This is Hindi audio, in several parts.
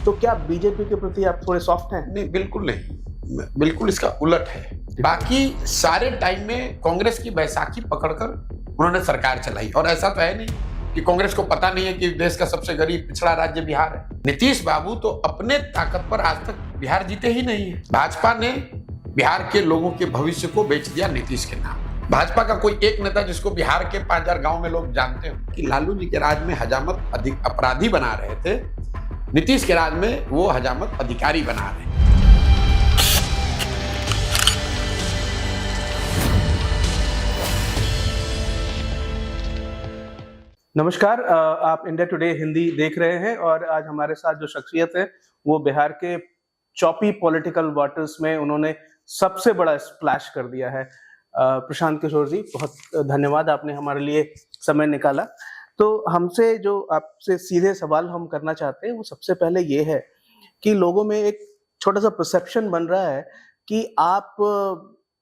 तो क्या बीजेपी के प्रति आप थोड़े सॉफ्ट हैं? नहीं, बिल्कुल नहीं, बिल्कुल इसका उलट है। बाकी सारे टाइम में कांग्रेस की बैसाखी पकड़कर उन्होंने सरकार चलाई, और ऐसा तो है नहीं कि कांग्रेस को पता नहीं है कि देश का सबसे गरीब पिछड़ा राज्य बिहार है। नीतीश बाबू तो अपने ताकत पर आज तक बिहार जीते ही नहीं है। भाजपा ने बिहार के लोगों के भविष्य को बेच दिया नीतीश के नाम। भाजपा का कोई एक नेता जिसको बिहार के 5000 गांव में लोग जानते हो कि लालू जी के राज में हजामत अधिक अपराधी बना रहे थे, नीतीश के राज में वो हजामत अधिकारी बना रहे हैं। नमस्कार, आप इंडिया टुडे हिंदी देख रहे हैं और आज हमारे साथ जो शख्सियत है वो बिहार के चॉपी पॉलिटिकल वाटर्स में उन्होंने सबसे बड़ा स्प्लैश कर दिया है। प्रशांत किशोर जी, बहुत धन्यवाद, आपने हमारे लिए समय निकाला। तो हमसे जो आपसे सीधे सवाल हम करना चाहते हैं वो सबसे पहले ये है कि लोगों में एक छोटा सा परसेप्शन बन रहा है कि आप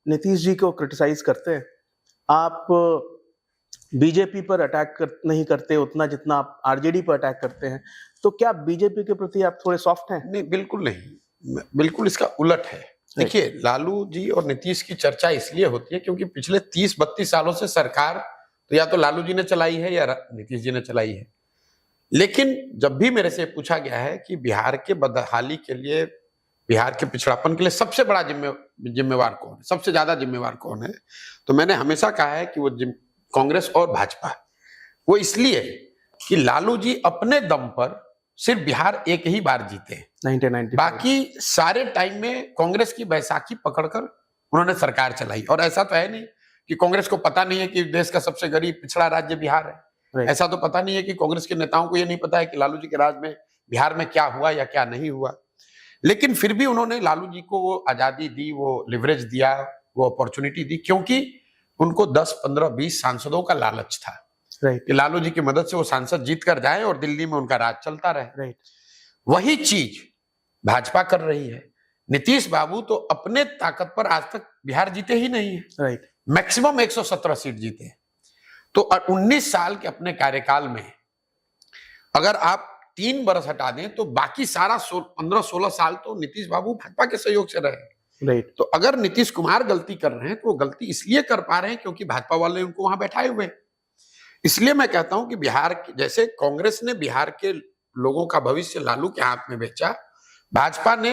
नीतीश जी को क्रिटिसाइज करते हैं, आप बीजेपी पर अटैक नहीं करते उतना जितना आप आरजेडी पर अटैक करते हैं। तो क्या बीजेपी के प्रति आप थोड़े सॉफ्ट हैं? नहीं, बिल्कुल नहीं, बिल्कुल इसका उलट है। देखिए, लालू जी और नीतीश की चर्चा इसलिए होती है क्योंकि पिछले 30-32 सालों से सरकार तो या तो लालू जी ने चलाई है या नीतीश जी ने चलाई है। लेकिन जब भी मेरे से पूछा गया है कि बिहार के बदहाली के लिए, बिहार के पिछड़ापन के लिए सबसे बड़ा जिम्मेवार कौन है, सबसे ज्यादा जिम्मेवार कौन है, तो मैंने हमेशा कहा है कि वो कांग्रेस और भाजपा। वो इसलिए कि लालू जी अपने दम पर सिर्फ बिहार एक ही बार जीते हैं, 1990। बाकी सारे टाइम में कांग्रेस की बैसाखी पकड़कर उन्होंने सरकार चलाई, और ऐसा तो है नहीं कि कांग्रेस को पता नहीं है कि देश का सबसे गरीब पिछड़ा राज्य बिहार है। ऐसा तो पता नहीं है कि कांग्रेस के नेताओं को यह नहीं पता है कि लालू जी के राज में बिहार में क्या हुआ या क्या नहीं हुआ। लेकिन फिर भी उन्होंने लालू जी को वो आजादी दी, वो लिवरेज दिया, वो अपॉर्चुनिटी दी, क्योंकि उनको 10, 15, 20 सांसदों का लालच था कि लालू जी की मदद से वो सांसद जीत कर जाए और दिल्ली में उनका राज चलता रहे। वही चीज भाजपा कर रही है। नीतीश बाबू तो अपने ताकत पर आज तक बिहार जीते ही नहीं है। मैक्सिमम 117 सीट जीते हैं। तो 19 साल के अपने कार्यकाल में अगर आप 3 बरस हटा दें तो बाकी सारा 15-16 साल तो नीतीश बाबू भाजपा के सहयोग से रहे। तो अगर नीतीश कुमार गलती कर रहे हैं तो वो गलती इसलिए कर पा रहे हैं क्योंकि भाजपा वाले उनको वहां बैठाए हुए हैं। इसलिए मैं कहता हूं कि बिहार जैसे कांग्रेस ने बिहार के लोगों का भविष्य लालू के हाथ में बेचा, भाजपा ने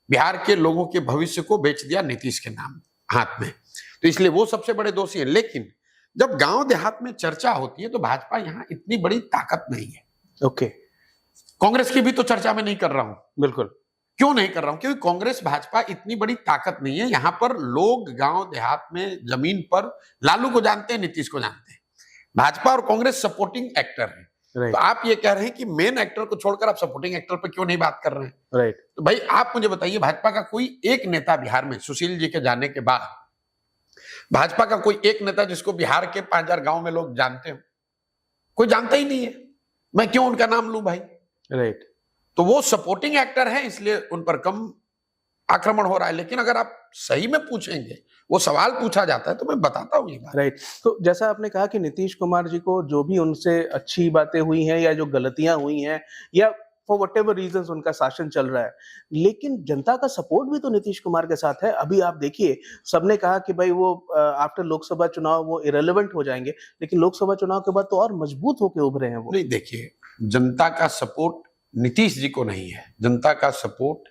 बिहार के लोगों के भविष्य को बेच दिया नीतीश के नाम हाथ में। तो इसलिए वो सबसे बड़े दोषी हैं। लेकिन जब गांव देहात में चर्चा होती है तो भाजपा यहाँ इतनी बड़ी ताकत नहीं है। कांग्रेस की भी तो चर्चा में नहीं कर रहा हूं। बिल्कुल, क्यों नहीं कर रहा हूं? क्योंकि कांग्रेस भाजपा इतनी बड़ी ताकत नहीं है। यहां पर लोग गांव देहात में जमीन पर लालू को जानते हैं, नीतीश को जानते हैं। भाजपा और कांग्रेस सपोर्टिंग एक्टर है। तो आप ये कह रहे हैं कि मेन एक्टर को छोड़कर आप सपोर्टिंग एक्टर पर क्यों नहीं बात कर रहे हैं? तो भाई आप मुझे बताइए, भाजपा का कोई एक नेता बिहार में, सुशील जी के जाने के बाद भाजपा का कोई एक नेता जिसको बिहार के 5000 गांव में लोग जानते हो? कोई जानता ही नहीं है। मैं क्यों उनका नाम लूं भाई? तो वो सपोर्टिंग एक्टर है, इसलिए उन पर कम आक्रमण हो रहा है। लेकिन अगर आप सही में पूछेंगे, वो सवाल पूछा जाता है तो मैं बताता हूँ ये बात। तो जैसा आपने कहा कि नीतीश कुमार जी को जो भी उनसे अच्छी बातें हुई हैं या जो गलतियां हुई हैं या फॉर व्हाटएवर रीजंस उनका शासन चल रहा है, लेकिन जनता का सपोर्ट भी तो नीतीश कुमार के साथ है। अभी आप देखिए, सबने कहा कि भाई वो आफ्टर लोकसभा चुनाव वो इरेलेवेंट हो जाएंगे, लेकिन लोकसभा चुनाव के बाद तो और मजबूत होकर उभरे हैं वो। नहीं, देखिए, जनता का सपोर्ट नीतीश जी को नहीं है। जनता का सपोर्ट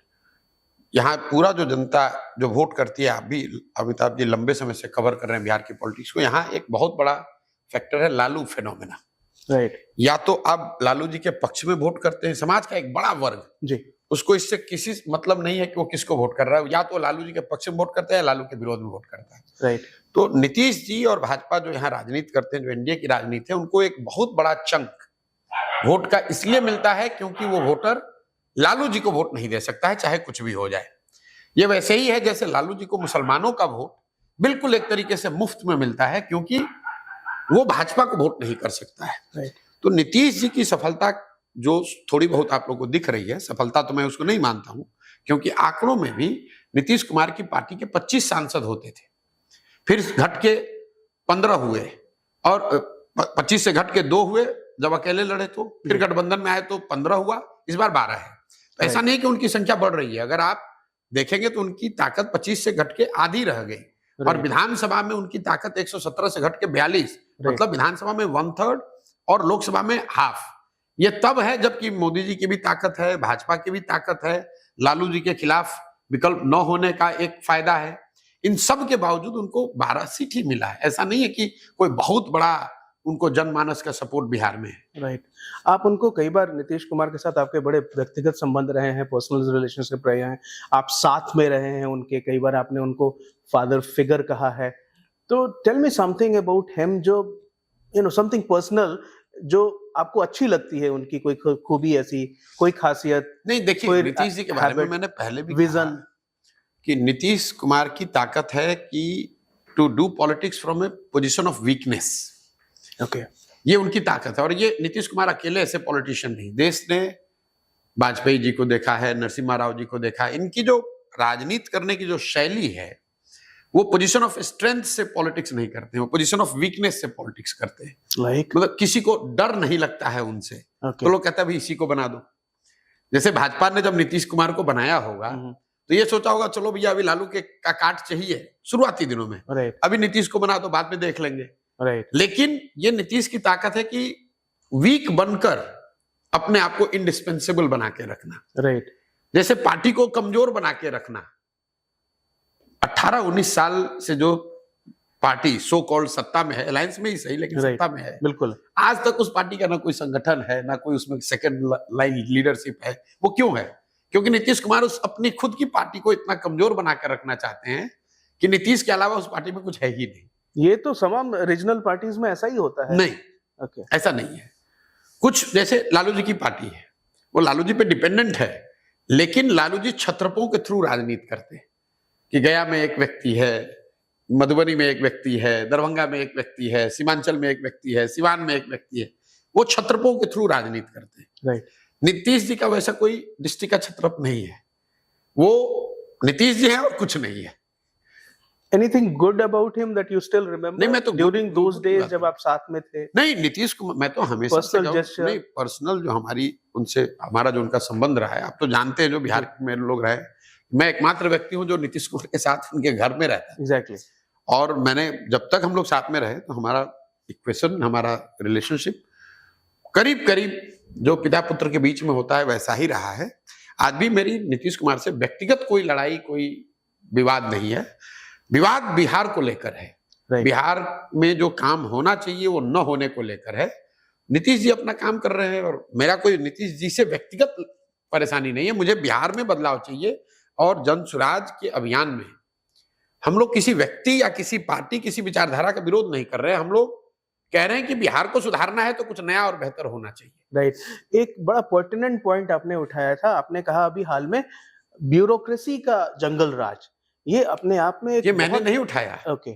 यहाँ पूरा जो जनता जो वोट करती है, अभी अमिताभ जी लंबे समय से कवर कर रहे हैं बिहार की पॉलिटिक्स को, यहाँ एक बहुत बड़ा फैक्टर है लालू फेनोमेना। या तो आप लालू जी के पक्ष में वोट करते हैं, समाज का एक बड़ा वर्ग जी, उसको इससे किसी मतलब नहीं है कि वो किसको वोट कर रहा है, या तो लालू जी के पक्ष में वोट करता है या लालू के विरोध में वोट करता है। तो नीतीश जी और भाजपा जो यहाँ राजनीति करते हैं, जो एनडीए की राजनीति है, उनको एक बहुत बड़ा चंक वोट का इसलिए मिलता है क्योंकि वो वोटर लालू जी को वोट नहीं दे सकता है, चाहे कुछ भी हो जाए। ये वैसे ही है जैसे लालू जी को मुसलमानों का वोट बिल्कुल एक तरीके से मुफ्त में मिलता है, क्योंकि वो भाजपा को वोट नहीं कर सकता है। तो नीतीश जी की सफलता जो थोड़ी बहुत आप लोगों को दिख रही है, सफलता तो मैं उसको नहीं मानता हूं, क्योंकि आंकड़ों में भी नीतीश कुमार की पार्टी के 25 सांसद होते थे, फिर घट के 15 हुए, और 25 से घट के 2 हुए जब अकेले लड़े, तो फिर गठबंधन में आए तो 15 हुआ, इस बार 12 है। तो ऐसा नहीं कि उनकी संख्या बढ़ रही है। अगर आप देखेंगे तो उनकी ताकत 25 से घट के आधी रह गई और विधानसभा में उनकी ताकत 117 से घट के 42, मतलब विधानसभा में 1/3 और लोकसभा में हाफ। ये तब है जबकि मोदी जी की भी ताकत है, भाजपा की भी ताकत है, लालू जी के खिलाफ विकल्प न होने का एक फायदा है। इन सब के बावजूद उनको 12 सीट ही मिला है। ऐसा नहीं है कि कोई बहुत बड़ा उनको जनमानस का सपोर्ट बिहार में है। राइट। आप उनको कई बार, नीतीश कुमार के साथ आपके बड़े व्यक्तिगत संबंध रहे हैं, पर्सनल रिलेशनशिप रहे हैं, आप साथ में रहे हैं उनके, कई बार आपने उनको फादर फिगर कहा है। तो tell me something about him, जो समथिंग पर्सनल जो आपको अच्छी लगती है, उनकी कोई खूबी, ऐसी कोई खासियत। नहीं, देखिए नीतीश जी के बारे में मैंने पहले भी विजन कि नीतीश कुमार की ताकत है कि to do politics from a position of weakness. Okay, ये उनकी ताकत है। और ये नीतीश कुमार अकेले ऐसे पॉलिटिशियन नहीं, देश ने वाजपेयी जी को देखा है, नरसिम्हा राव जी को देखा है। इनकी जो राजनीति करने की जो शैली है वो पोजीशन ऑफ स्ट्रेंथ से पॉलिटिक्स नहीं करते हैं, वो पोजीशन ऑफ वीकनेस से पॉलिटिक्स करते हैं। मतलब किसी को डर नहीं लगता है उनसे। तो लोग कहते हैं भाई इसी को बना दो। जैसे भाजपा ने जब नीतीश कुमार को बनाया होगा तो ये सोचा होगा चलो भैया अभी लालू के का काट चाहिए शुरुआती दिनों में, अभी नीतीश को बना दो, बाद में देख लेंगे। लेकिन ये नीतीश की ताकत है कि वीक बनकर अपने आप को इंडिस्पेंसेबल बना के रखना। जैसे पार्टी को कमजोर बना के रखना। 18-19 साल से जो पार्टी सो कॉल्ड सत्ता में है, अलायंस में ही सही लेकिन सत्ता में है, बिल्कुल, आज तक उस पार्टी का ना कोई संगठन है, ना कोई उसमें सेकंड लाइन लीडरशिप है। वो क्यों है? क्योंकि नीतीश कुमार उस अपनी खुद की पार्टी को इतना कमजोर बनाकर रखना चाहते हैं कि नीतीश के अलावा उस पार्टी में कुछ है ही नहीं। ये तो तमाम रीजनल पार्टीज में ऐसा ही होता है। नहीं, ऐसा नहीं है। कुछ जैसे लालू जी की पार्टी है, वो लालू जी पे डिपेंडेंट है, लेकिन लालू जी छत्रपों के थ्रू राजनीति करते हैं कि गया में एक व्यक्ति है, मधुबनी में एक व्यक्ति है, दरभंगा में एक व्यक्ति है, सीमांचल में एक व्यक्ति है, सिवान में एक व्यक्ति है। वो छत्रपों के थ्रू राजनीति करते हैं। नीतीश जी का वैसा कोई डिस्ट्रिक्ट का छत्रप नहीं है। वो नीतीश जी है और कुछ नहीं है। Anything good about him that you still remember? नहीं, मैं तो during those days जब आप साथ में थे। नहीं, नीतीश कुमार मैं तो हमेशा से नहीं, पर्सनल जो हमारी उनसे हमारा जो उनका संबंध रहा है, आप तो जानते हैं जो बिहार में लोग रहे, मैं एकमात्र व्यक्ति हूं जो नीतीश कुमार के साथ उनके घर में रहता है। एग्जैक्टली। और मैंने जब तक हम लोग साथ में रहे तो हमारा इक्वेशन, हमारा रिलेशनशिप करीब करीब जो पिता पुत्र के बीच में होता है वैसा ही रहा है। आज भी मेरी नीतीश कुमार से व्यक्तिगत कोई लड़ाई, कोई विवाद नहीं है। विवाद बिहार को लेकर है। बिहार में जो काम होना चाहिए वो न होने को लेकर है। नीतीश जी अपना काम कर रहे हैं और मेरा कोई नीतीश जी से व्यक्तिगत परेशानी नहीं है। मुझे बिहार में बदलाव चाहिए और जन सुराज के अभियान में हम लोग किसी व्यक्ति या किसी पार्टी, किसी विचारधारा का विरोध नहीं कर रहे हैं। हम लोग कह रहे हैं कि बिहार को सुधारना है तो कुछ नया और बेहतर होना चाहिए। राइट। एक बड़ा पर्टिनेंट पॉइंट आपने उठाया था। आपने कहा अभी हाल में ब्यूरोक्रेसी का जंगल राज, ये अपने आप में ये मैंने नहीं उठाया। ओके।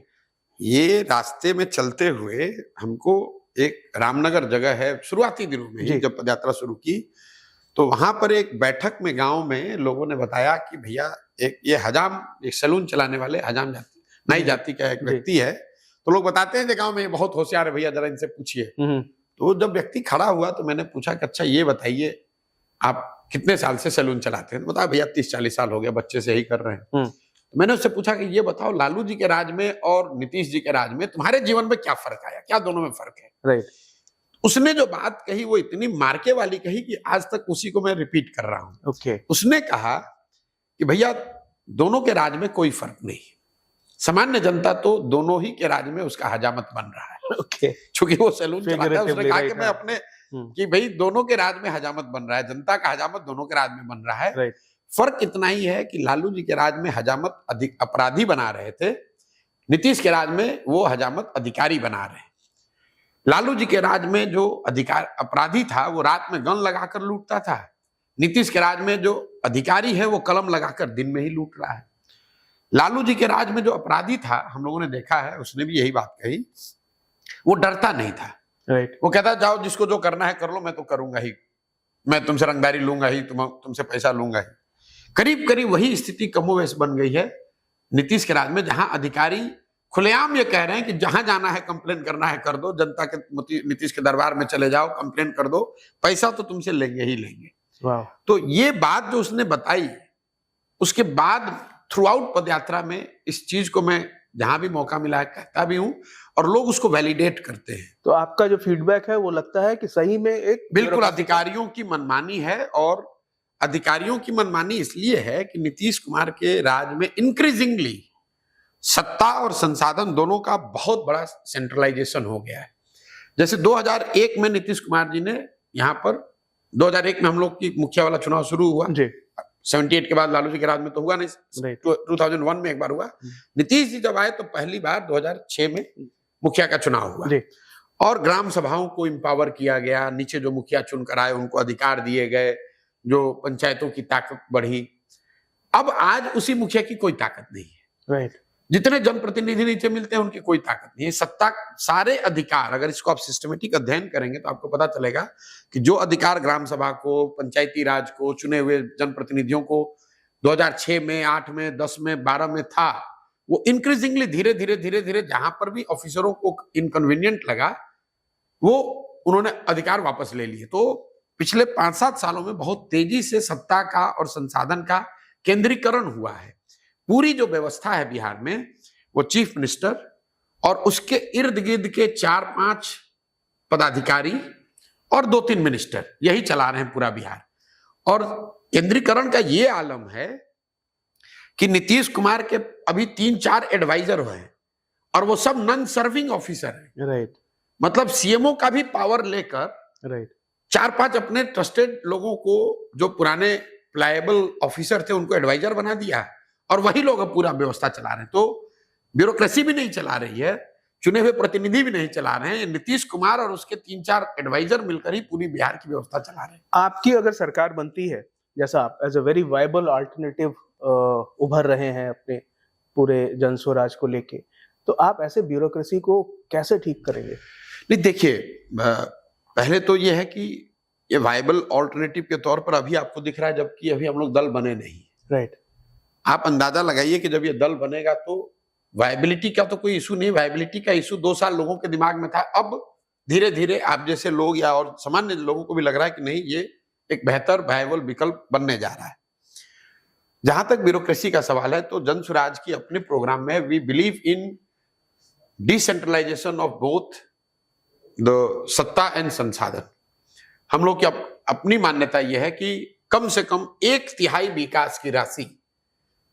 ये रास्ते में चलते हुए हमको एक रामनगर जगह है, शुरुआती दिनों में ही जब पदयात्रा शुरू की तो वहां पर एक बैठक में गांव में लोगों ने बताया कि भैया एक ये हजाम, एक सैलून चलाने वाले हजाम जाति, नई जाति का एक व्यक्ति है। तो लोग बताते हैं कि गांव में बहुत होशियार है भैया, जरा इनसे पूछिए। तो जब व्यक्ति खड़ा हुआ तो मैंने पूछा कि अच्छा ये बताइए आप कितने साल से सैलून चलाते हैं? तो बताया भैया 30-40 साल हो गया, बच्चे से यही कर रहे हैं। तो मैंने उससे पूछा कि ये बताओ लालू जी के राज में और नीतीश जी के राज में तुम्हारे जीवन में क्या फर्क आया, क्या दोनों में फर्क है? राइट। उसने जो बात कही वो इतनी मार्के वाली कही कि आज तक उसी को मैं रिपीट कर रहा हूं। ओके। उसने कहा कि भैया दोनों के राज में कोई फर्क नहीं, सामान्य जनता तो दोनों ही के राज में उसका हजामत बन रहा है। ओके। क्योंकि वो सैलून चलाता है। उसने कहा कि मैं अपने कि भाई दोनों के राज में हजामत बन रहा है, जनता का हजामत दोनों के राज में बन रहा है। फर्क इतना ही है कि लालू जी के राज में हजामत अधिक अपराधी बना रहे थे, नीतीश के राज में वो हजामत अधिकारी बना रहे हैं। लालू जी के राज में जो अपराधी था वो रात में गन लगाकर लूटता था, नीतीश के राज में जो अधिकारी है वो कलम लगाकर दिन में ही लूट रहा है। लालू जी के राज में जो अपराधी था, हम लोगों ने देखा है, उसने भी यही बात कही, वो डरता नहीं था। वो कहता जाओ जिसको जो करना है कर लो, मैं तो करूंगा ही, मैं तुमसे रंगदारी लूंगा ही, तुमसे पैसा लूंगा ही। करीब करीब वही स्थिति कमोवेश बन गई है नीतीश के राज में, जहां अधिकारी खुलेआम ये कह रहे हैं कि जहां जाना है कंप्लेन करना है कर दो, जनता के नीतीश के दरबार में चले जाओ, कंप्लेन कर दो, पैसा तो तुमसे लेंगे ही लेंगे। वाह। तो ये बात जो उसने बताई, उसके बाद थ्रू आउट पदयात्रा में इस चीज को मैं जहां भी मौका मिला है कहता भी हूं, और लोग उसको वैलिडेट करते हैं। तो आपका जो फीडबैक है वो लगता है कि सही में एक बिल्कुल अधिकारियों की मनमानी है, और अधिकारियों की मनमानी इसलिए है कि नीतीश कुमार के राज में इंक्रीजिंगली सत्ता और संसाधन दोनों का बहुत बड़ा सेंट्रलाइजेशन हो गया है। जैसे 2001 में नीतीश कुमार जी ने यहाँ पर 2001 में हम लोग की मुखिया वाला चुनाव शुरू हुआ जी। 78 के बाद लालू जी के राज में तो हुआ नहीं, राइट। 2001 में एक बार हुआ। नीतीश जी जब आए तो पहली बार 2006 में मुखिया का चुनाव हुआ जी। और ग्राम सभाओं को एम्पावर किया गया, नीचे जो मुखिया चुनकर आए उनको अधिकार दिए गए, जो पंचायतों की ताकत बढ़ी। अब आज उसी मुखिया की कोई ताकत नहीं है। राइट। जितने जनप्रतिनिधि नीचे मिलते हैं उनकी कोई ताकत नहीं है। सत्ता, सारे अधिकार, अगर इसको आप सिस्टमेटिक अध्ययन करेंगे तो आपको पता चलेगा कि जो अधिकार ग्राम सभा को, पंचायती राज को, चुने हुए जनप्रतिनिधियों को 2006 में, 8 में, 10 में, 12 में था, वो इंक्रीजिंगली धीरे धीरे जहां पर भी ऑफिसरों को इनकन्वीनियंट लगा वो उन्होंने अधिकार वापस ले लिए। तो पिछले 5-7 सालों में बहुत तेजी से सत्ता का और संसाधन का केंद्रीकरण हुआ है। पूरी जो व्यवस्था है बिहार में, वो चीफ मिनिस्टर और उसके इर्द गिर्द के 4-5 पदाधिकारी और 2-3 मिनिस्टर, यही चला रहे हैं पूरा बिहार। और केंद्रीकरण का ये आलम है कि नीतीश कुमार के अभी 3-4 एडवाइजर हुए हैं और वो सब नॉन सर्विंग ऑफिसर हैं। राइट। मतलब सीएमओ का भी पावर लेकर राइट। 4-5 अपने ट्रस्टेड लोगों को, जो पुराने प्लायबल ऑफिसर थे, उनको एडवाइजर बना दिया और वही लोग अब पूरा व्यवस्था चला रहे हैं। तो ब्यूरोक्रेसी भी नहीं चला रही है, चुने हुए प्रतिनिधि भी नहीं चला रहे हैं, नीतीश कुमार और उसके 3-4 एडवाइजर मिलकर ही पूरी बिहार की व्यवस्था चला रहे हैं। आपकी अगर सरकार बनती है, जैसा आप as a very viable alternative उभर रहे हैं अपने पूरे जन स्वराज को लेके, तो आप ऐसे ब्यूरोक्रेसी को कैसे ठीक करेंगे? नहीं, देखिए, पहले तो ये है कि ये वायबल ऑल्टरनेटिव के तौर पर अभी आपको दिख रहा है, जबकि अभी हम लोग दल बने नहीं। राइट। आप अंदाजा लगाइए कि जब ये दल बनेगा तो वायबिलिटी का तो कोई इशू नहीं, वायबिलिटी का इशू 2 साल लोगों के दिमाग में था। अब धीरे धीरे आप जैसे लोग या और सामान्य लोगों को भी लग रहा है कि नहीं, ये एक बेहतर वायबल विकल्प बनने जा रहा है। जहां तक ब्यूरोक्रेसी का सवाल है, तो जन स्वराज की अपने प्रोग्राम में we believe in decentralisation of both the satta and sansadhan. हम लोग की अपनी मान्यता यह है कि कम से कम 1/3 विकास की राशि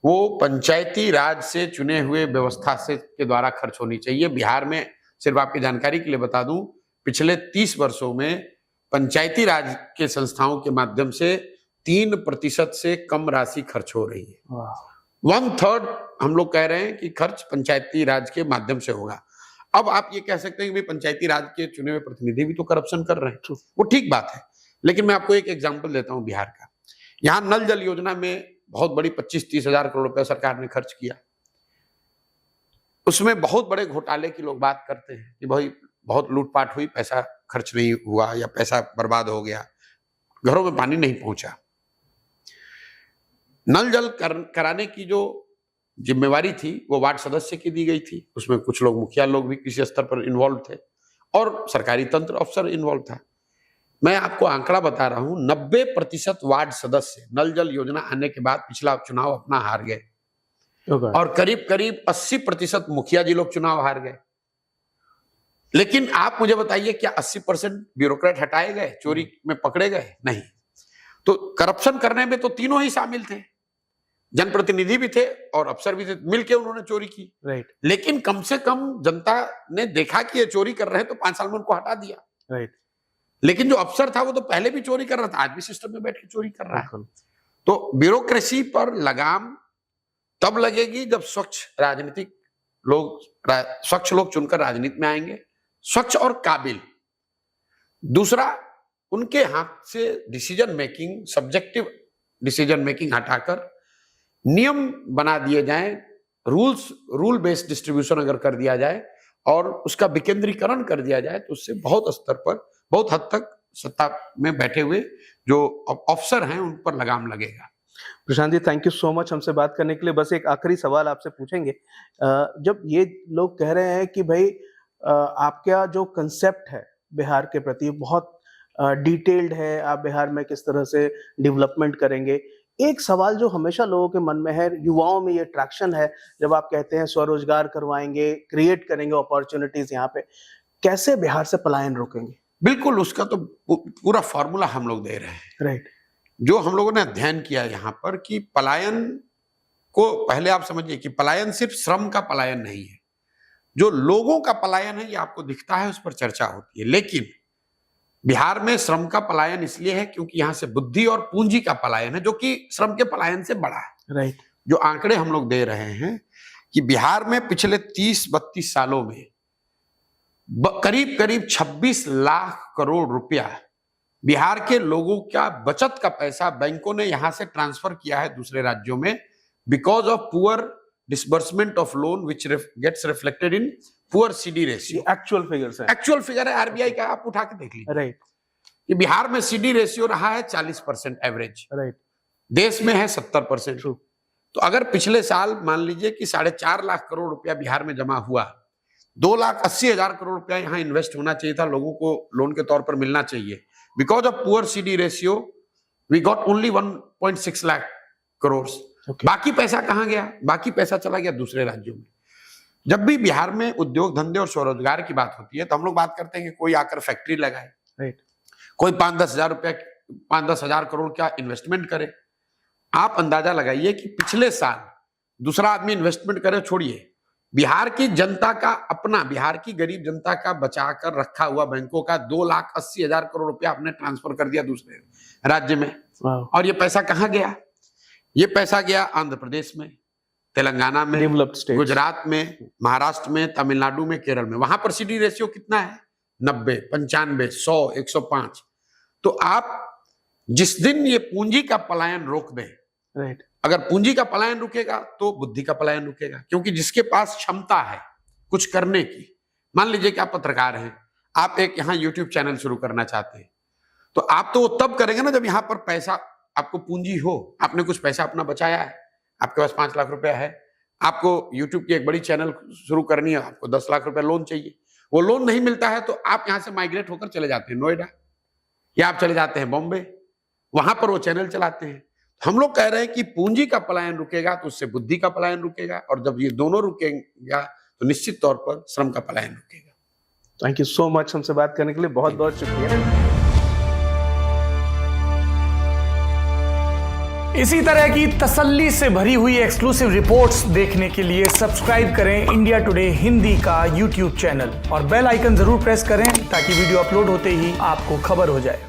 वो पंचायती राज से चुने हुए व्यवस्था से के द्वारा खर्च होनी चाहिए। बिहार में, सिर्फ आपकी जानकारी के लिए बता दूं, पिछले 30 वर्षों में पंचायती राज के संस्थाओं के माध्यम से 3% से कम राशि खर्च हो रही है। 1/3 हम लोग कह रहे हैं कि खर्च पंचायती राज के माध्यम से होगा। अब आप ये कह सकते हैं कि भाई पंचायती राज के चुने हुए प्रतिनिधि भी तो करप्शन कर रहे हैं, वो ठीक बात है, लेकिन मैं आपको एक एग्जांपल देता हूं बिहार का। यहां नल जल योजना में बहुत बड़ी 25-30 हजार करोड़ रुपए सरकार ने खर्च किया। उसमें बहुत बड़े घोटाले की लोग बात करते हैं कि भाई बहुत लूटपाट हुई, पैसा खर्च नहीं हुआ या पैसा बर्बाद हो गया, घरों में पानी नहीं पहुंचा। नल जल कराने की जो जिम्मेवारी थी वो वार्ड सदस्य की दी गई थी। उसमें कुछ लोग, मुखिया लोग भी किसी स्तर पर इन्वॉल्व थे और सरकारी तंत्र अफसर इन्वॉल्व था। मैं आपको आंकड़ा बता रहा हूं, 90% वार्ड सदस्य नल जल योजना आने के बाद पिछला चुनाव अपना हार गए और करीब करीब 80% मुखिया जी लोग चुनाव हार गए। लेकिन आप मुझे बताइए, क्या 80% ब्यूरोक्रेट हटाए गए, चोरी में पकड़े गए? नहीं। तो करप्शन करने में तो तीनों ही शामिल थे, जनप्रतिनिधि भी थे और अफसर भी थे, मिलकर उन्होंने चोरी की। राइट। लेकिन कम से कम जनता ने देखा कि ये चोरी कर रहे हैं तो 5 साल में उनको हटा दिया। राइट। लेकिन जो अफसर था वो तो पहले भी चोरी कर रहा था, आज भी सिस्टम में बैठ के चोरी कर रहा है। तो ब्यूरोक्रेसी पर लगाम तब लगेगी जब स्वच्छ लोग चुनकर राजनीति में आएंगे, स्वच्छ और काबिल। दूसरा, उनके हाथ से decision making, subjective decision making हटाकर नियम बना दिए जाएं, रूल बेस्ड डिस्ट्रीब्यूशन अगर कर दिया जाए और उसका विकेंद्रीकरण कर दिया जाए, तो उससे बहुत स्तर पर, बहुत हद तक सत्ता में बैठे हुए जो अफसर हैं उन पर लगाम लगेगा। Prashant ji, thank you so much हमसे बात करने के लिए। बस एक आखिरी सवाल आपसे पूछेंगे, जब ये लोग कह रहे हैं कि भाई आपका जो कंसेप्ट है बिहार के प्रति बहुत डिटेल्ड है, आप बिहार में किस तरह से डेवलपमेंट करेंगे। एक सवाल जो हमेशा लोगों के मन में है, युवाओं में ये ट्रैक्शन है, जब आप कहते हैं स्वरोजगार करवाएंगे, क्रिएट करेंगे अपॉर्चुनिटीज यहाँ पे, कैसे बिहार से पलायन रोकेंगे? बिल्कुल, उसका तो पूरा फॉर्मूला हम लोग दे रहे हैं। राइट। जो हम लोगों ने अध्ययन किया यहाँ पर कि पलायन को पहले आप समझिए कि पलायन सिर्फ श्रम का पलायन नहीं है, जो लोगों का पलायन है ये आपको दिखता है, उस पर चर्चा होती है। लेकिन बिहार में श्रम का पलायन इसलिए है क्योंकि यहाँ से बुद्धि और पूंजी का पलायन है, जो कि श्रम के पलायन से बड़ा है। राइट। जो आंकड़े हम लोग दे रहे हैं कि बिहार में पिछले 30-32 सालों में करीब करीब 26 लाख करोड़ रुपया बिहार के लोगों का बचत का पैसा बैंकों ने यहां से ट्रांसफर किया है दूसरे राज्यों में, because of poor disbursement of loan which gets reflected in poor CD ratio. Actual figures है, एक्चुअल फिगर है आरबीआई का, आप उठा के देख लीजिए। राइट। कि बिहार में सीडी रेशियो रहा है 40% एवरेज, राइट। देश में है 70%। तो अगर पिछले साल मान लीजिए कि 4.5 लाख करोड़ रुपया बिहार में जमा हुआ, 2,80,000 करोड़ रुपया यहाँ इन्वेस्ट होना चाहिए था, लोगों को लोन के तौर पर मिलना चाहिए। Because of poor CD ratio we got only 1.6 lakh crore. बाकी पैसा कहाँ गया? बाकी पैसा चला गया दूसरे राज्यों में। जब भी बिहार में उद्योग धंधे और स्वरोजगार की बात होती है तो हम लोग बात करते हैं कि कोई आकर फैक्ट्री लगाए, राइट, कोई 5-10 हजार करोड़ का इन्वेस्टमेंट करे। आप अंदाजा लगाइए कि पिछले साल दूसरा आदमी इन्वेस्टमेंट करे, छोड़िए, बिहार की जनता का अपना, बिहार की गरीब जनता का बचा कर रखा हुआ बैंकों का 2,80,000 करोड़ रुपया आपने ट्रांसफर कर दिया दूसरे राज्य में। और ये पैसा कहाँ गया? ये पैसा गया आंध्र प्रदेश में, तेलंगाना में, गुजरात में, महाराष्ट्र में, तमिलनाडु में, केरल में। वहां पर सीडी रेशियो कितना है? 90, 95, 100, 105। तो आप जिस दिन ये पूंजी का पलायन रोक दें, राइट, अगर पूंजी का पलायन रुकेगा तो बुद्धि का पलायन रुकेगा। क्योंकि जिसके पास क्षमता है कुछ करने की, मान लीजिए कि आप पत्रकार हैं, आप एक यहाँ यूट्यूब चैनल शुरू करना चाहते हैं, तो आप तो तब करेंगे ना जब यहाँ पर पैसा, आपको पूंजी हो, आपने कुछ पैसा अपना बचाया है, आपके पास 5 लाख रुपया है, आपको यूट्यूब की एक बड़ी चैनल शुरू करनी है, आपको 10 लाख रुपया लोन चाहिए। वो लोन नहीं मिलता है तो आप यहाँ से माइग्रेट होकर चले जाते हैं नोएडा, या आप चले जाते हैं बॉम्बे, वहां पर वो चैनल चलाते हैं। हम लोग कह रहे हैं कि पूंजी का पलायन रुकेगा तो उससे बुद्धि का पलायन रुकेगा, और जब ये दोनों रुकेगा तो निश्चित तौर पर श्रम का पलायन रुकेगा। थैंक यू सो मच हमसे बात करने के लिए, बहुत बहुत शुक्रिया। इसी तरह की तसल्ली से भरी हुई एक्सक्लूसिव रिपोर्ट्स देखने के लिए सब्सक्राइब करें इंडिया टुडे हिंदी का यूट्यूब चैनल और बेल आइकन जरूर प्रेस करें ताकि वीडियो अपलोड होते ही आपको खबर हो जाए।